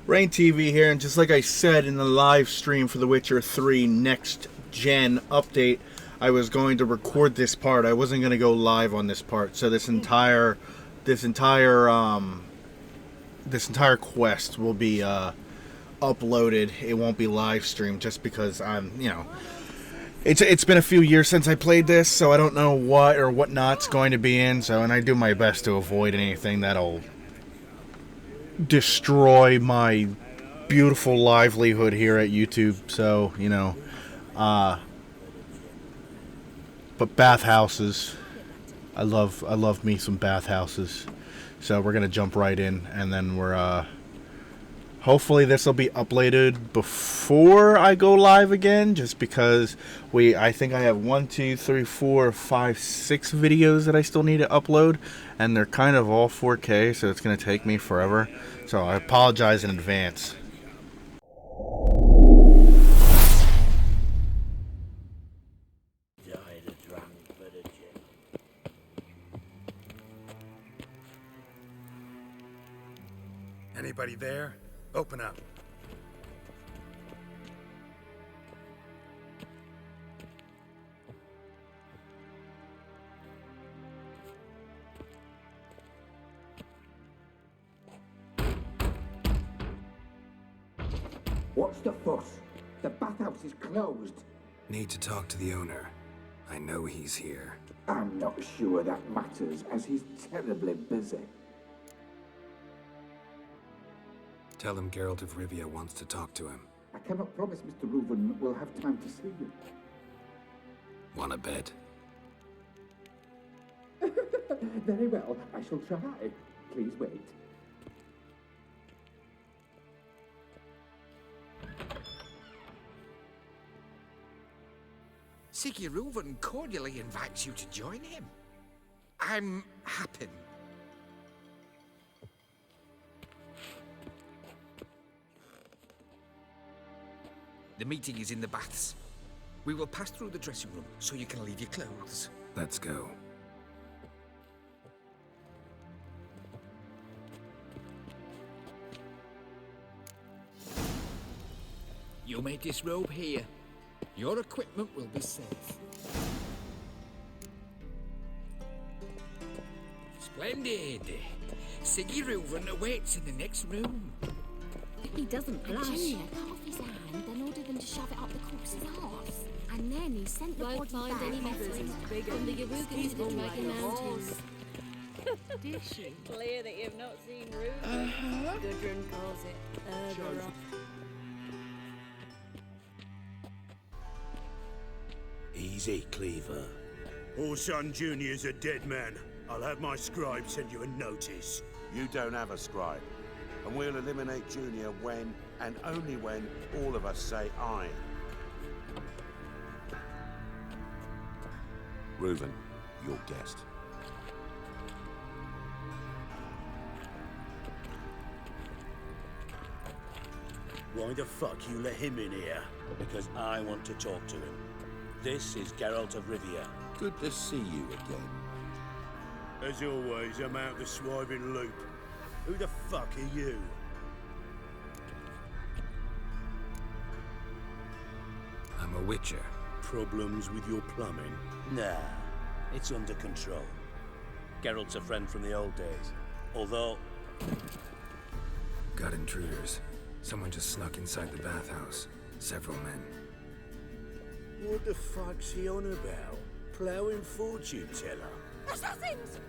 Rain TV here, and just like I said in the live stream for The Witcher 3 Next Gen update, I was going to record this part. I wasn't going to go live on this part. So this entire quest will be uploaded. It won't be live streamed just because it's been a few years since I played this, so I don't know what or what not's going to be in. So, and I do my best to avoid anything that'll destroy my beautiful livelihood here at YouTube. So, but bathhouses, I love me some bathhouses. So we're gonna jump right in, and then we're hopefully this will be uploaded before I go live again, just because I think I have 1, 2, 3, 4, 5, 6 videos that I still need to upload, and they're kind of all 4K, so it's going to take me forever. So I apologize in advance. Anybody there? Open up. What's the fuss? The bathhouse is closed. Need to talk to the owner. I know he's here. I'm not sure that matters, as he's terribly busy. Tell him Geralt of Rivia wants to talk to him. I cannot promise Mr. Reuven will have time to see you. Want a bed? Very well, I shall try. Please wait. Reuven cordially invites you to join him. I'm happy. The meeting is in the baths. We will pass through the dressing room so you can leave your clothes. Let's go. You may disrobe here. Your equipment will be safe. Splendid. Reuven awaits in the next room. He doesn't blush. Virginia cut off his hand, then ordered them to shove it up the corpse's arse. And then he sent the body back any methods from the Yaruga to the Dragon Mountains. Did she? Clear that you've not seen Reuven. Gudrun calls it Urberroth. Easy, Cleaver. Orson Jr.'s a dead man. I'll have my scribe send you a notice. You don't have a scribe. And we'll eliminate Junior when, and only when, all of us say aye. Reuven, your guest. Why the fuck you let him in here? Because I want to talk to him. This is Geralt of Rivia. Good to see you again. As always, I'm out the swiving loop. Who the fuck are you? I'm a witcher. Problems with your plumbing? Nah, it's under control. Geralt's a friend from the old days. Although... Got intruders. Someone just snuck inside the bathhouse. Several men. What the fuck's he on about? Plowing fortune teller? Assassins!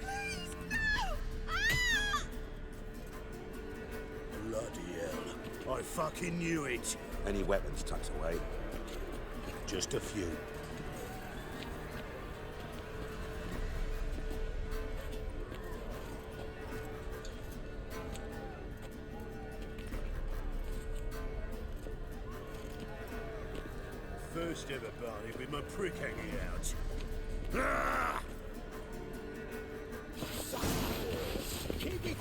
Please, no! Ah! Bloody hell. I fucking knew it. Any weapons tucked away? Just a few. First ever party with my prick hanging out. Ah! Keep it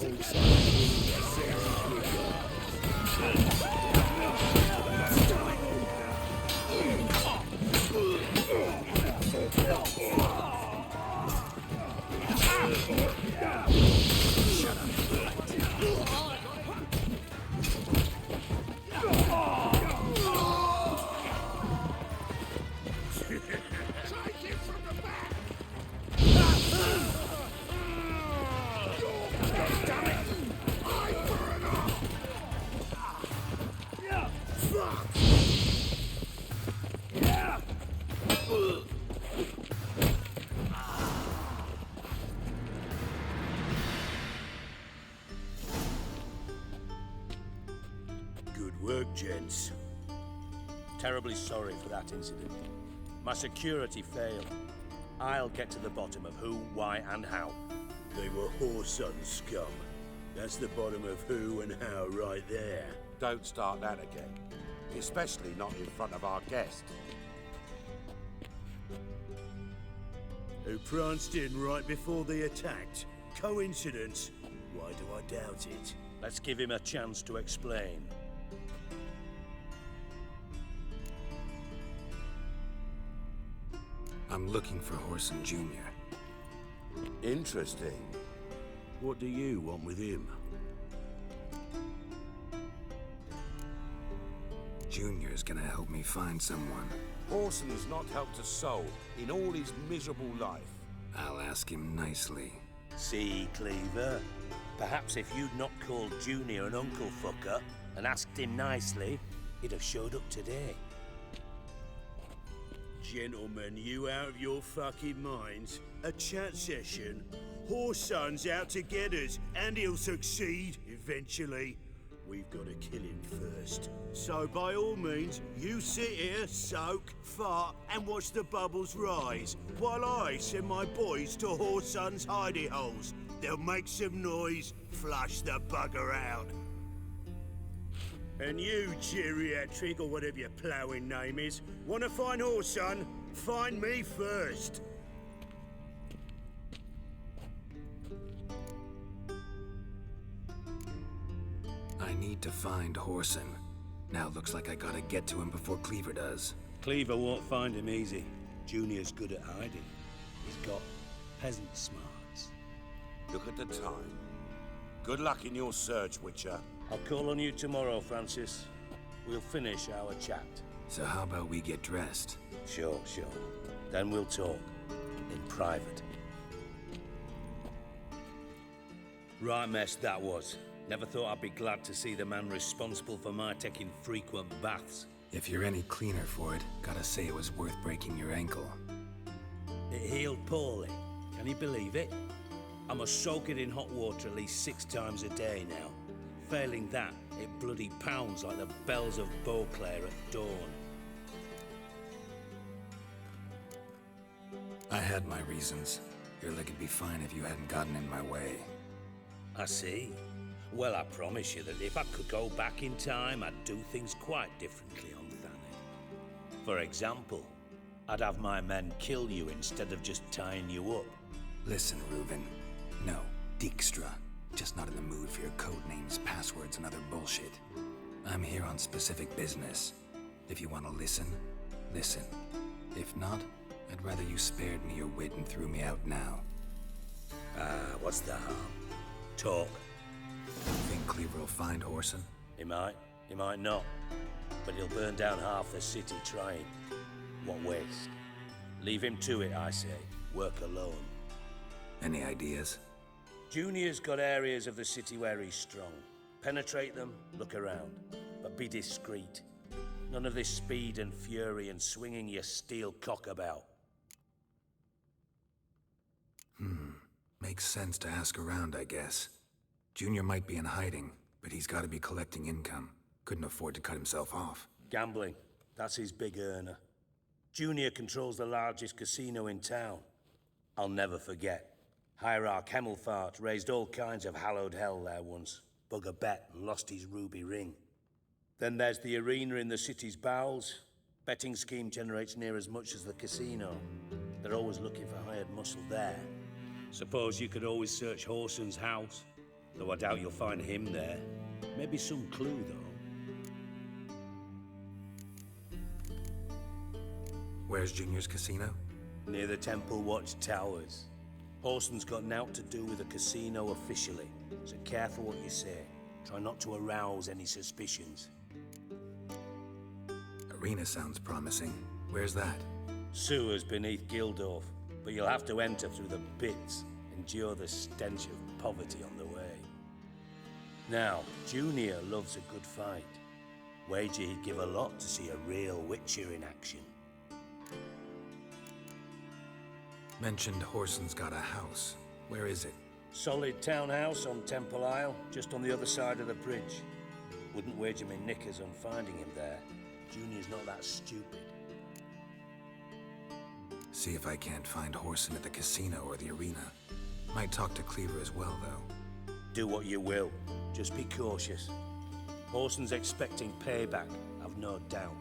Good work, gents. Terribly sorry for that incident. My security failed. I'll get to the bottom of who, why, and how. They were whoreson scum. That's the bottom of who and how right there. Don't start that again. Especially not in front of our guest. Who pranced in right before they attacked. Coincidence? Why do I doubt it? Let's give him a chance to explain. I'm looking for Horson Jr. Interesting. What do you want with him? Junior's gonna help me find someone. Horson's not helped a soul in all his miserable life. I'll ask him nicely. See, Cleaver? Perhaps if you'd not called Junior an uncle fucker and asked him nicely, he'd have showed up today. Gentlemen, you out of your fucking minds? A chat session? Horson's out to get us, and he'll succeed eventually. We've got to kill him first. So by all means, you sit here, soak, fart, and watch the bubbles rise, while I send my boys to Horson's hidey holes. They'll make some noise, flush the bugger out. And you, geriatric, or whatever your ploughing name is, want to find Horson? Find me first. I need to find Horson. Now looks like I gotta get to him before Cleaver does. Cleaver won't find him easy. Junior's good at hiding. He's got peasant smarts. Look at the time. Good luck in your search, Witcher. I'll call on you tomorrow, Francis. We'll finish our chat. So how about we get dressed? Sure. Then we'll talk. In private. Right mess that was. Never thought I'd be glad to see the man responsible for my taking frequent baths. If you're any cleaner for it, gotta say it was worth breaking your ankle. It healed poorly. Can you believe it? I must soak it in hot water at least 6 times a day now. Failing that, it bloody pounds like the bells of Beauclair at dawn. I had my reasons. Your leg would be fine if you hadn't gotten in my way. I see. Well, I promise you that if I could go back in time, I'd do things quite differently on Thanet. For example, I'd have my men kill you instead of just tying you up. Listen, Reuven. No, Dijkstra. Just not in the mood for your code names, passwords, and other bullshit. I'm here on specific business. If you want to listen, listen. If not, I'd rather you spared me your wit and threw me out now. What's the harm? Talk. You think Cleaver will find Horson? He might not. But he'll burn down half the city trying. What waste? Leave him to it, I say. Work alone. Any ideas? Junior's got areas of the city where he's strong. Penetrate them, look around. But be discreet. None of this speed and fury and swinging your steel cock about. Makes sense to ask around, I guess. Junior might be in hiding, but he's got to be collecting income. Couldn't afford to cut himself off. Gambling. That's his big earner. Junior controls the largest casino in town. I'll never forget. Hierarch Hemmelfart raised all kinds of hallowed hell there once. Bug a bet and lost his ruby ring. Then there's the arena in the city's bowels. Betting scheme generates near as much as the casino. They're always looking for hired muscle there. Suppose you could always search Horson's house. Though I doubt you'll find him there. Maybe some clue, though. Where's Junior's casino? Near the Temple Watch Towers. Horson's got naught to do with the casino officially, so careful what you say. Try not to arouse any suspicions. Arena sounds promising. Where's that? Sewers beneath Gildorf, but you'll have to enter through the bits, endure the stench of poverty on the way. Now, Junior loves a good fight. Wager he'd give a lot to see a real Witcher in action. Mentioned Horson's got a house. Where is it? Solid townhouse on Temple Isle, just on the other side of the bridge. Wouldn't wager my knickers on finding him there. Junior's not that stupid. See if I can't find Horson at the casino or the arena. Might talk to Cleaver as well, though. Do what you will. Just be cautious. Horson's expecting payback, I've no doubt.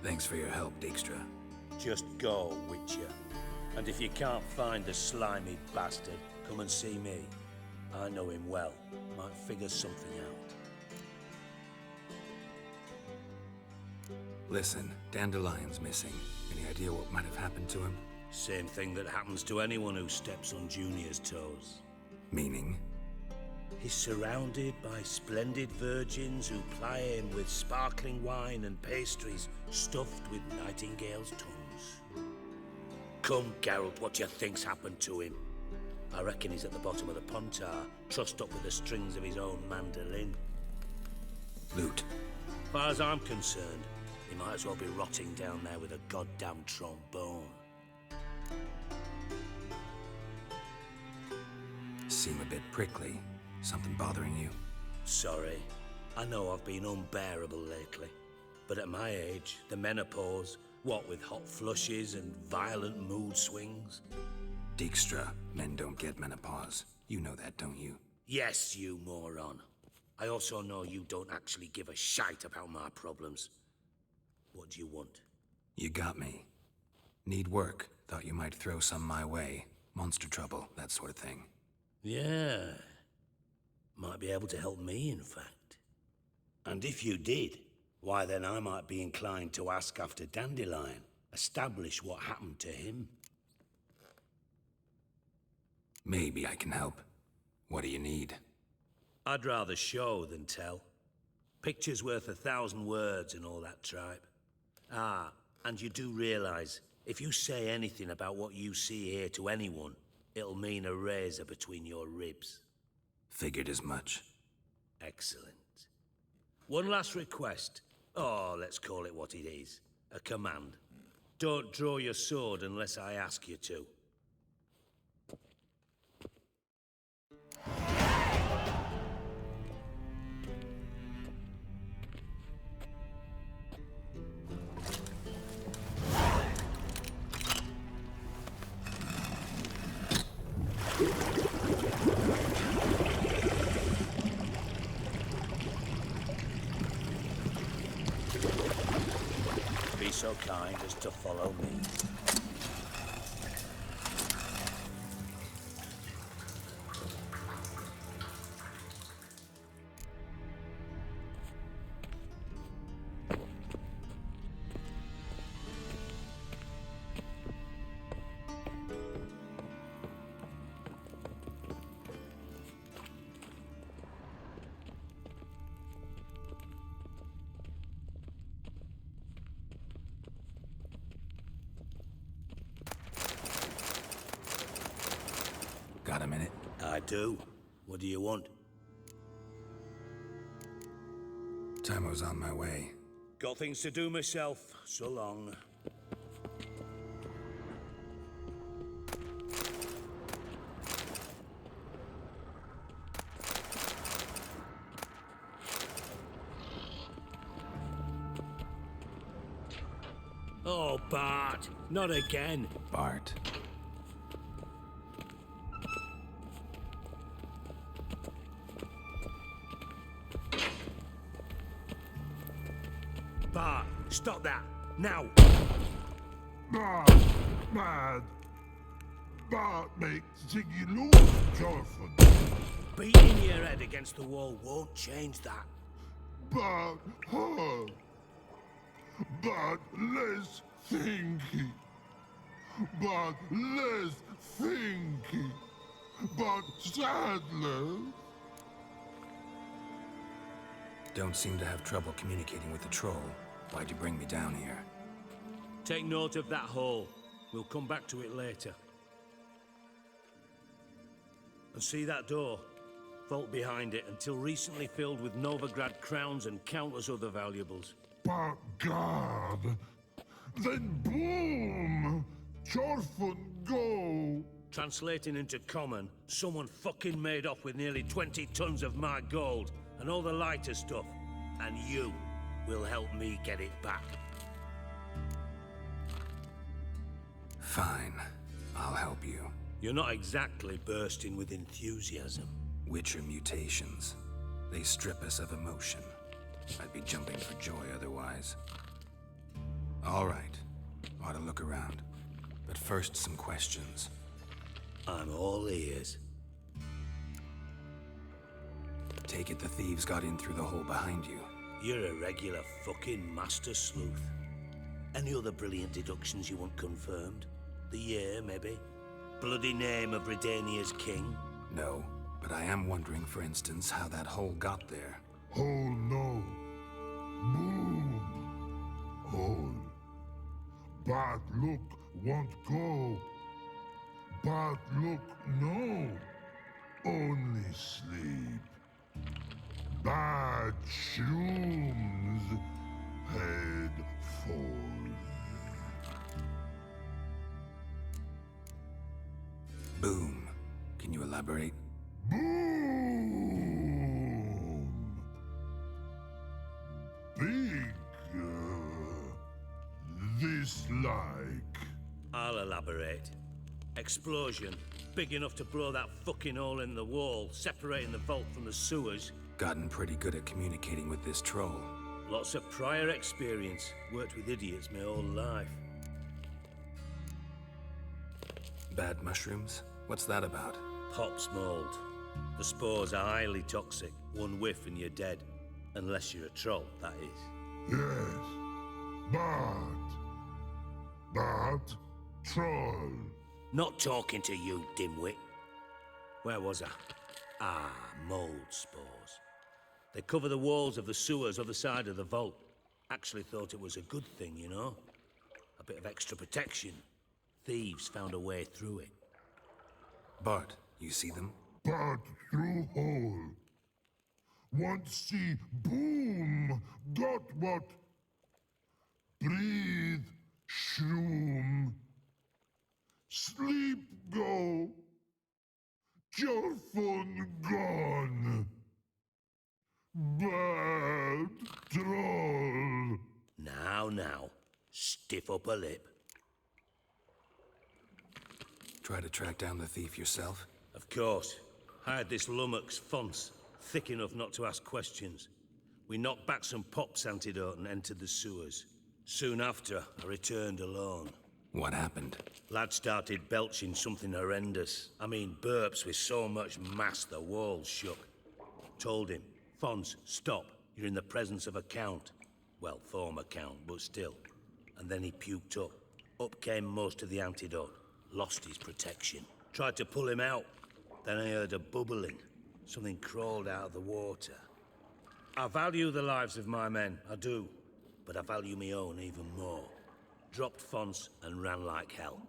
Thanks for your help, Dijkstra. Just go, Witcher. And if you can't find the slimy bastard, come and see me. I know him well. Might figure something out. Listen, Dandelion's missing. Any idea what might have happened to him? Same thing that happens to anyone who steps on Junior's toes. Meaning? He's surrounded by splendid virgins who ply him with sparkling wine and pastries stuffed with nightingales' tongues. Come, Geralt, what do you think's happened to him? I reckon he's at the bottom of the Pontar, trussed up with the strings of his own mandolin. Loot. As far as I'm concerned, he might as well be rotting down there with a goddamn trombone. Seem a bit prickly. Something bothering you? Sorry. I know I've been unbearable lately. But at my age, the menopause, what with hot flushes and violent mood swings. Dijkstra, men don't get menopause. You know that, don't you? Yes, you moron. I also know you don't actually give a shite about my problems. What do you want? You got me. Need work. Thought you might throw some my way. Monster trouble, that sort of thing. Yeah. Might be able to help me, in fact. And if you did, why then I might be inclined to ask after Dandelion, establish what happened to him. Maybe I can help. What do you need? I'd rather show than tell. Picture's worth 1,000 words and all that tripe. Ah, and you do realize, if you say anything about what you see here to anyone, it'll mean a razor between your ribs. Figured as much. Excellent. One last request. Oh, let's call it what it is. A command. Don't draw your sword unless I ask you to. Be so kind as to follow me. Got a minute? I do. What do you want? Time's on my way. Got things to do myself. So long. Oh, Bart. Not again. Bart. Bart, stop that. Now. Bart, mad. Bart makes Ziggy lose, Jonathan. Beating your head against the wall won't change that. Bart, hard. Bart, less thinky. Bart, less thinky. Bart, sadler. Don't seem to have trouble communicating with the troll. Why'd you bring me down here? Take note of that hole. We'll come back to it later. And see that door? Vault behind it, until recently filled with Novigrad crowns and countless other valuables. But God, then boom! Chorfun go! Translating into common, someone fucking made off with nearly 20 tons of my gold. and all the lighter stuff, and you will help me get it back. Fine. I'll help you. You're not exactly bursting with enthusiasm. Witcher mutations. They strip us of emotion. I'd be jumping for joy otherwise. All right. Ought to look around. But first, some questions. I'm all ears. Take it the thieves got in through the hole behind you. You're a regular fucking master sleuth. Any other brilliant deductions you want confirmed? The year, maybe? Bloody name of Redania's king? No, but I am wondering, for instance, how that hole got there. Hole no. Boom. Hole. Bad look won't go. Bad look no. Only sleep. Bad shrooms. Head falls. Boom. Can you elaborate? Boom! Big. This like. I'll elaborate. Explosion. Big enough to blow that fucking hole in the wall, separating the vault from the sewers. Gotten pretty good at communicating with this troll. Lots of prior experience. Worked with idiots my whole life. Bad mushrooms? What's that about? Pops mold. The spores are highly toxic. One whiff and you're dead. Unless you're a troll, that is. Yes. Bad troll. Not talking to you, dimwit. Where was I? Ah, mold spores. They cover the walls of the sewers other side of the vault. Actually thought it was a good thing, you know? A bit of extra protection. Thieves found a way through it. Bart, you see them? Bad through hole. Want see boom. Got what? Breathe. Shroom. Sleep go. Your phone gone. Bad troll. Now. Stiff upper lip. Try to track down the thief yourself? Of course. Hired this lummox Fonce, thick enough not to ask questions. We knocked back some Pop's antidote and entered the sewers. Soon after, I returned alone. What happened? Lad started belching something horrendous. I mean, burps with so much mass the walls shook. Told him, Fonce, stop. You're in the presence of a count. Well, former count, but still. And then he puked up. Up came most of the antidote. Lost his protection. Tried to pull him out. Then I heard a bubbling. Something crawled out of the water. I value the lives of my men, I do. But I value my own even more. Dropped Fonce and ran like hell.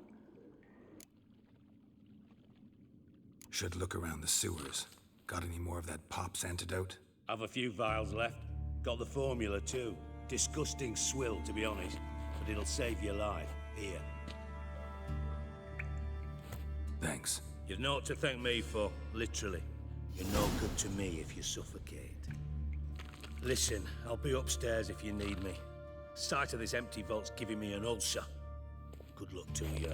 Should look around the sewers. Got any more of that Pop's antidote? I've a few vials left. Got the formula too. Disgusting swill, to be honest. But it'll save your life. Here. Thanks. You've naught to thank me for, literally. You're no good to me if you suffocate. Listen, I'll be upstairs if you need me. Sight of this empty vault's giving me an ulcer. Good luck to you.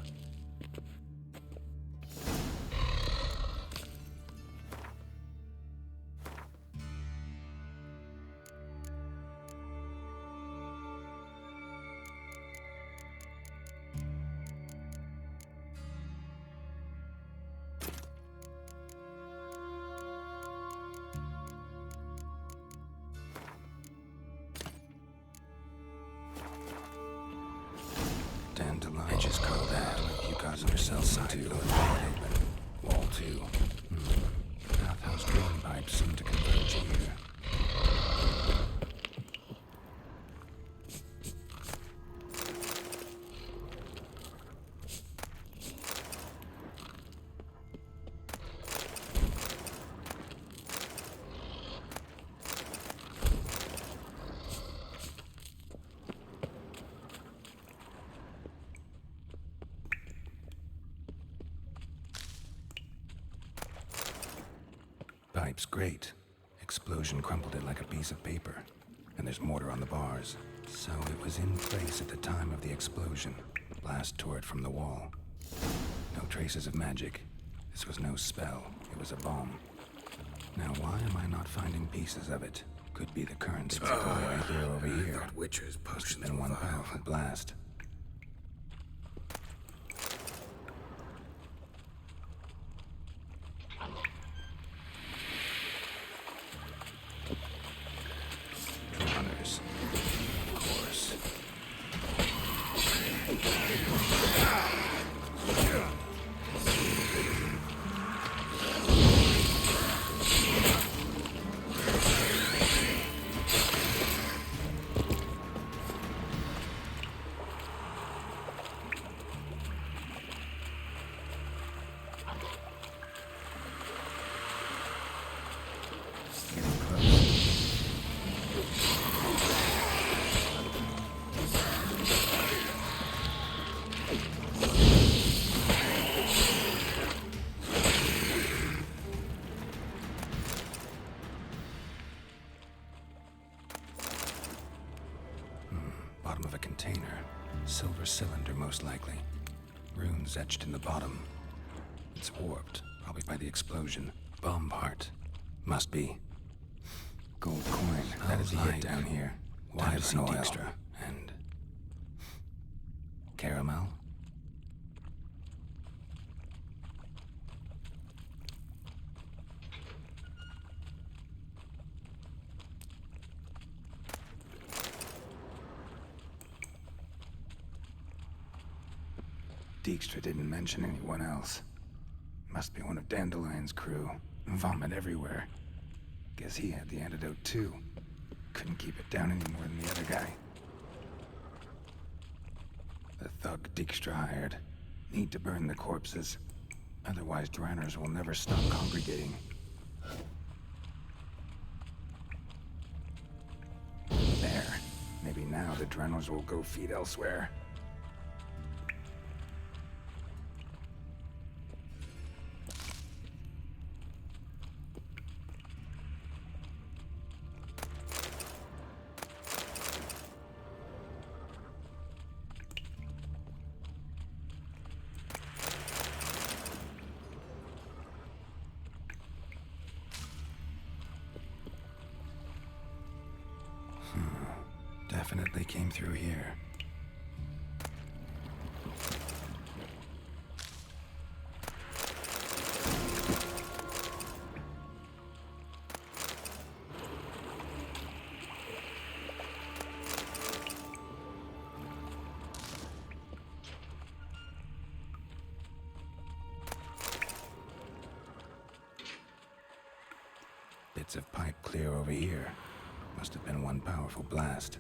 I just call that. You got yourself into Wall 2. Bathhouse drain pipes seem to converge here. Pipe's great, explosion crumpled it like a piece of paper. And there's mortar on the bars. So it was in place at the time of the explosion. Blast tore it from the wall. No traces of magic. This was no spell. It was a bomb. Now why am I not finding pieces of it? Could be the currents right here over here. That Witcher's Must have potions been were one vile. powerful blast. Runners. Of course. Bottom of a container. Silver cylinder, most likely. Runes etched in the bottom. It's warped, probably by the explosion. Bomb part. Must be. Gold coin. That is it down here. Wyvern oil. Extra. And... caramel? Dijkstra didn't mention anyone else. Must be one of Dandelion's crew. Vomit everywhere. Guess he had the antidote too. Couldn't keep it down any more than the other guy. The thug Dijkstra hired. Need to burn the corpses. Otherwise Dranners will never stop congregating. There. Maybe now the Dranners will go feed elsewhere. Definitely came through here. Bits of pipe clear over here. Must have been one powerful blast.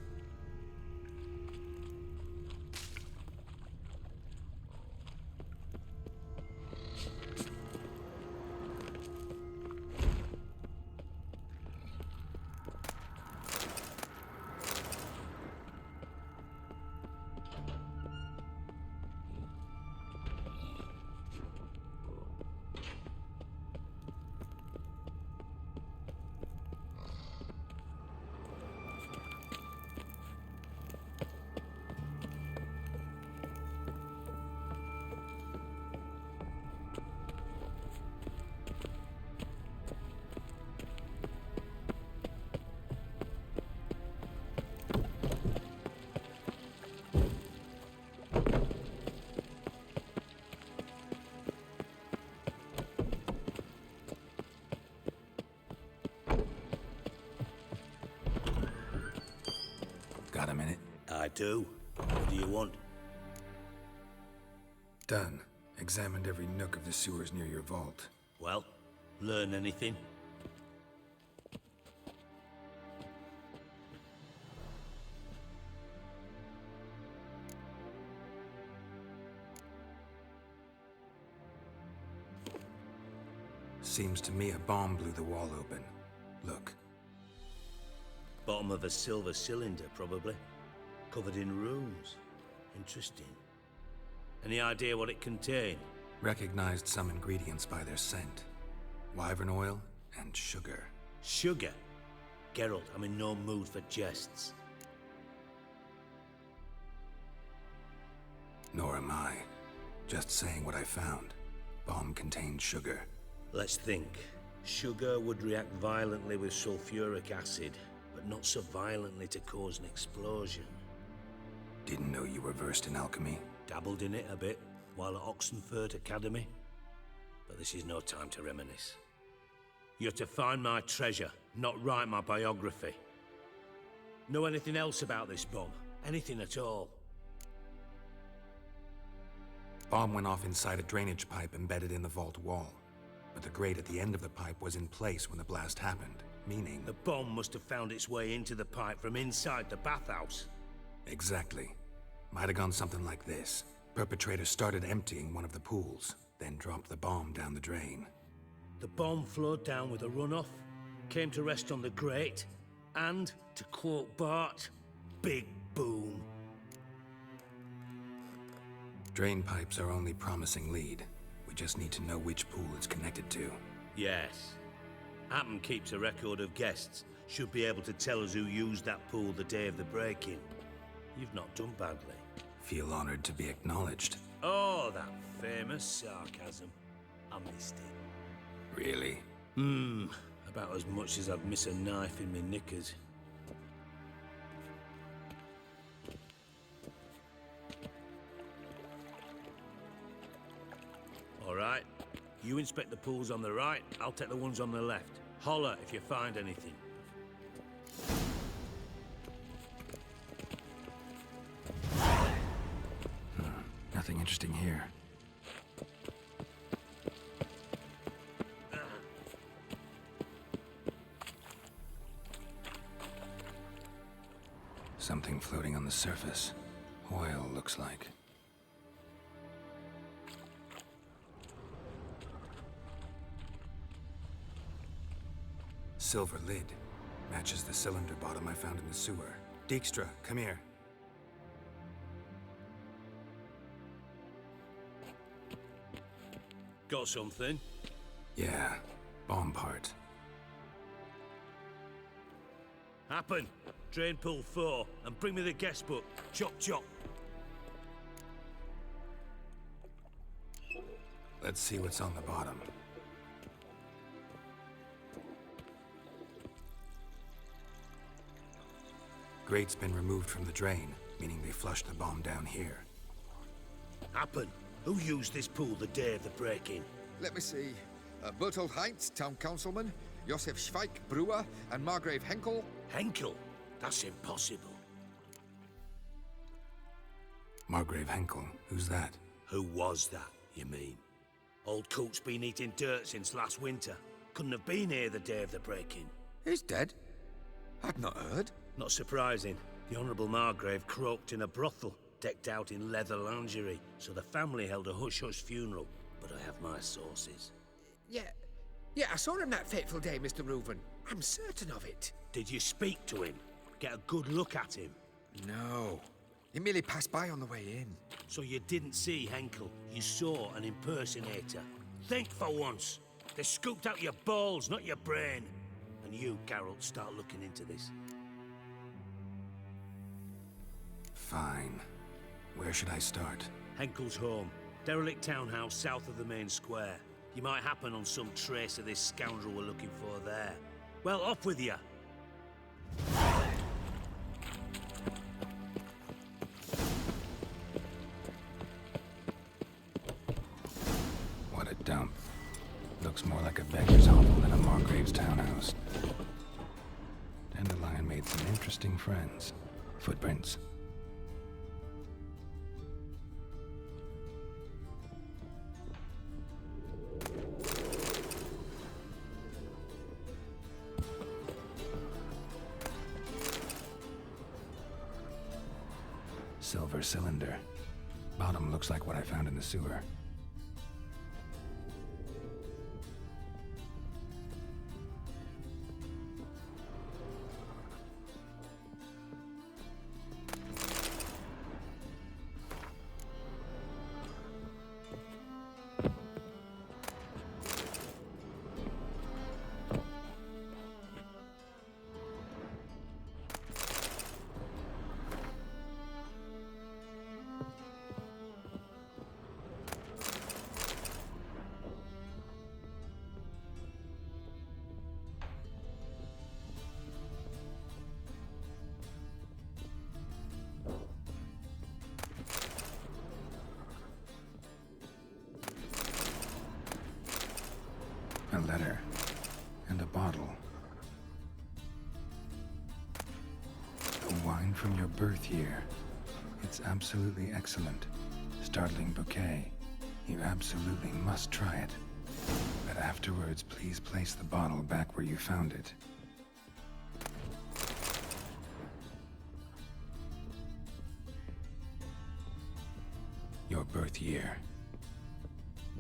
Got a minute? I do. What do you want? Done. Examined every nook of the sewers near your vault. Well, learn anything? Seems to me a bomb blew the wall open. Look. Bottom of a silver cylinder, probably. Covered in runes. Interesting. Any idea what it contained? Recognized some ingredients by their scent. Wyvern oil and sugar. Sugar? Geralt, I'm in no mood for jests. Nor am I. Just saying what I found. Bomb contained sugar. Let's think. Sugar would react violently with sulfuric acid, but not so violently to cause an explosion. Didn't know you were versed in alchemy. Dabbled in it a bit while at Oxenford Academy. But this is no time to reminisce. You're to find my treasure, not write my biography. Know anything else about this bomb? Anything at all? Bomb went off inside a drainage pipe embedded in the vault wall. But the grate at the end of the pipe was in place when the blast happened, meaning... The bomb must have found its way into the pipe from inside the bathhouse. Exactly. Might have gone something like this. Perpetrator started emptying one of the pools, then dropped the bomb down the drain. The bomb flowed down with a runoff, came to rest on the grate, and, to quote Bart, big boom. Drain pipes are only promising lead. We just need to know which pool it's connected to. Yes. Hammond keeps a record of guests. Should be able to tell us who used that pool the day of the break-in. You've not done badly. Feel honored to be acknowledged. Oh, that famous sarcasm. I missed it. Really? About as much as I'd miss a knife in my knickers. All right. You inspect the pools on the right, I'll take the ones on the left. Holler if you find anything. Nothing interesting here. Something floating on the surface. Oil, looks like. Silver lid. Matches the cylinder bottom I found in the sewer. Dijkstra, come here. Got something? Yeah, bomb part. Happen. Drain pool 4, and bring me the guest book. Chop chop. Let's see what's on the bottom. Grate's been removed from the drain, meaning they flushed the bomb down here. Happen. Who used this pool the day of the break-in? Let me see. Bertold Heinz, town councilman, Josef Schweik, brewer, and Margrave Henkel. Henkel? That's impossible. Margrave Henkel? Who's that? Who was that, you mean? Old coot's been eating dirt since last winter. Couldn't have been here the day of the break-in. He's dead? I'd not heard. Not surprising. The Honourable Margrave croaked in a brothel, decked out in leather lingerie, so the family held a hush-hush funeral. But I have my sources. Yeah, I saw him that fateful day, Mr. Reuven. I'm certain of it. Did you speak to him? Get a good look at him? No. He merely passed by on the way in. So you didn't see Henkel, you saw an impersonator. Think for once. They scooped out your balls, not your brain. And you, Geralt, start looking into this. Fine. Where should I start? Henkel's home. Derelict townhouse south of the main square. You might happen on some trace of this scoundrel we're looking for there. Well, off with you. What a dump. Looks more like a beggar's hovel than a Margrave's townhouse. Dandelion made some interesting friends. Footprints. Silver cylinder. Bottom looks like what I found in the sewer. Wine from your birth year. It's absolutely excellent. Startling bouquet. You absolutely must try it. But afterwards, please place the bottle back where you found it. Your birth year.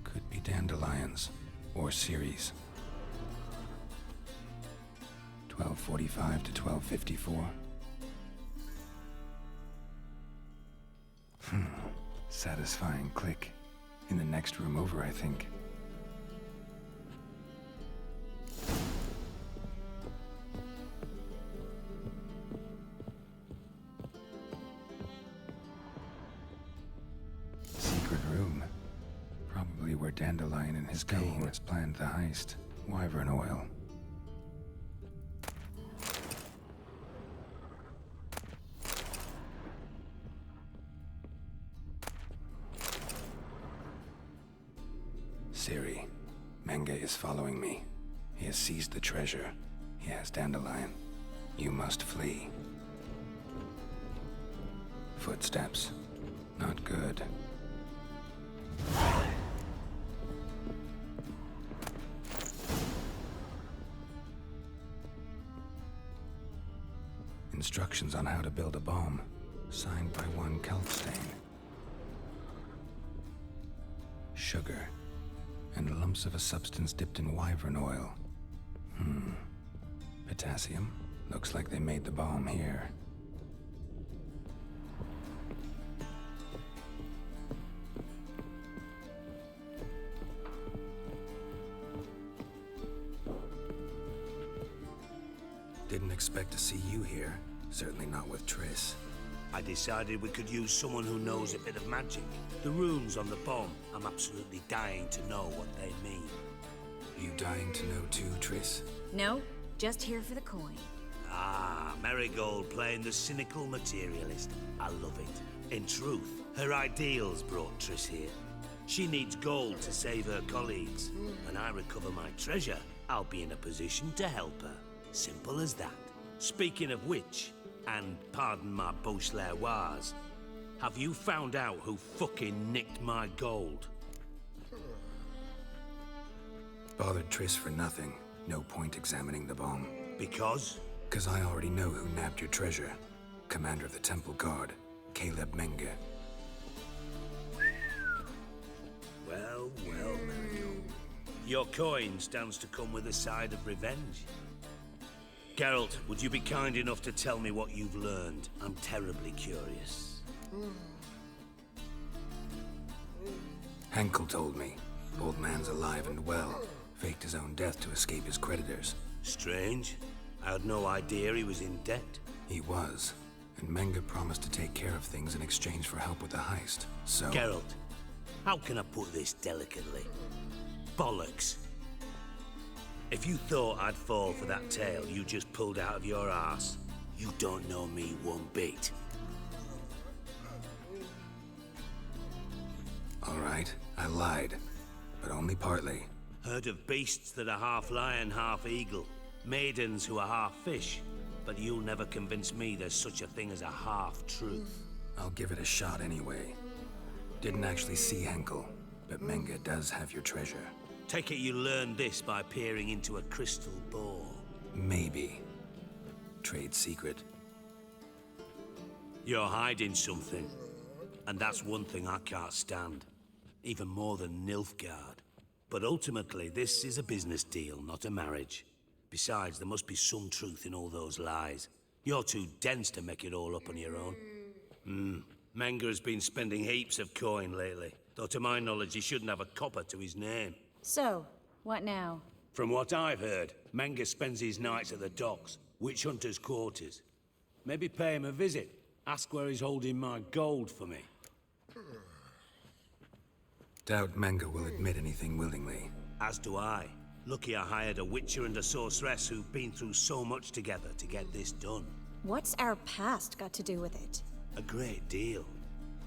Could be dandelions or Ceres. 1245 to 1254. Satisfying click. In the next room over, I think. Secret room. Probably where Dandelion and his cohorts planned the heist. Wyvern oil. Ciri, Menge is following me. He has seized the treasure. He has Dandelion. You must flee. Footsteps. Not good. Instructions on how to build a bomb. Signed by one Kalkstein. Sugar. And lumps of a substance dipped in wyvern oil. Potassium? Looks like they made the bomb here. Didn't expect to see you here. Certainly not with Triss. I decided we could use someone who knows a bit of magic. The runes on the bomb, I'm absolutely dying to know what they mean. You dying to know too, Triss? No, just here for the coin. Ah, Marigold playing the cynical materialist. I love it. In truth, her ideals brought Triss here. She needs gold to save her colleagues. When I recover my treasure, I'll be in a position to help her. Simple as that. Speaking of which, and pardon my Beauclervois, have you found out who fucking nicked my gold? Bothered Triss for nothing. No point examining the bomb. Because? 'Cause I already know who nabbed your treasure. Commander of the Temple Guard, Caleb Menge. Well, Marigold. Your coin stands to come with a side of revenge. Geralt, would you be kind enough to tell me what you've learned? I'm terribly curious. Henkel told me. Old man's alive and well. Faked his own death to escape his creditors. Strange. I had no idea he was in debt. He was. And Menge promised to take care of things in exchange for help with the heist. So... Geralt, how can I put this delicately? Bollocks. If you thought I'd fall for that tale you just pulled out of your arse, you don't know me one bit. All right, I lied. But only partly. Heard of beasts that are half lion, half eagle. Maidens who are half fish. But you'll never convince me there's such a thing as a half-truth. I'll give it a shot anyway. Didn't actually see Henkel, but Menge does have your treasure. Take it you learned this by peering into a crystal ball. Maybe. Trade secret. You're hiding something. And that's one thing I can't stand. Even more than Nilfgaard. But ultimately, this is a business deal, not a marriage. Besides, there must be some truth in all those lies. You're too dense to make it all up on your own. Menge has been spending heaps of coin lately. Though to my knowledge, he shouldn't have a copper to his name. So, what now? From what I've heard, Menge spends his nights at the docks, witch hunters' quarters. Maybe pay him a visit. Ask where he's holding my gold for me. Doubt Menge will admit anything willingly. As do I. Lucky I hired a witcher and a sorceress who've been through so much together to get this done. What's our past got to do with it? A great deal.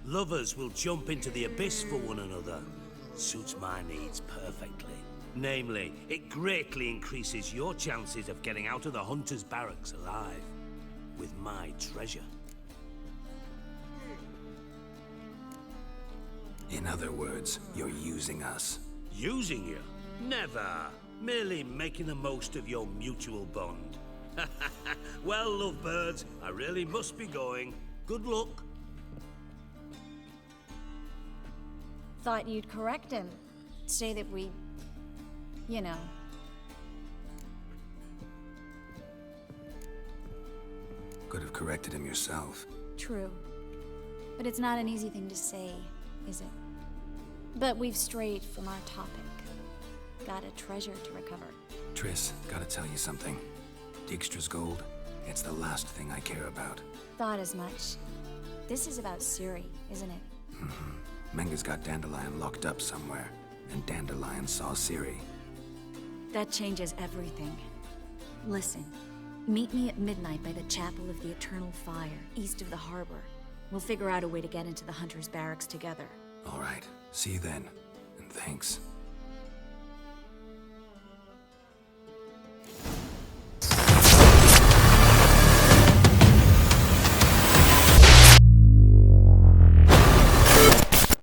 Lovers will jump into the abyss for one another. Suits my needs perfectly. Namely, it greatly increases your chances of getting out of the hunter's barracks alive. With my treasure. In other words, you're using us. Using you? Never. Merely making the most of your mutual bond. Well, lovebirds, I really must be going. Good luck. Thought you'd correct him. Say that we... you know. Could have corrected him yourself. True. But it's not an easy thing to say, is it? But we've strayed from our topic. Got a treasure to recover. Triss, gotta tell you something. Dijkstra's gold, it's the last thing I care about. Thought as much. This is about Ciri, isn't it? Mm-hmm. Menga's got Dandelion locked up somewhere, and Dandelion saw Ciri. That changes everything. Listen, meet me at midnight by the Chapel of the Eternal Fire, east of the harbor. We'll figure out a way to get into the Hunter's barracks together. All right, see you then, and thanks.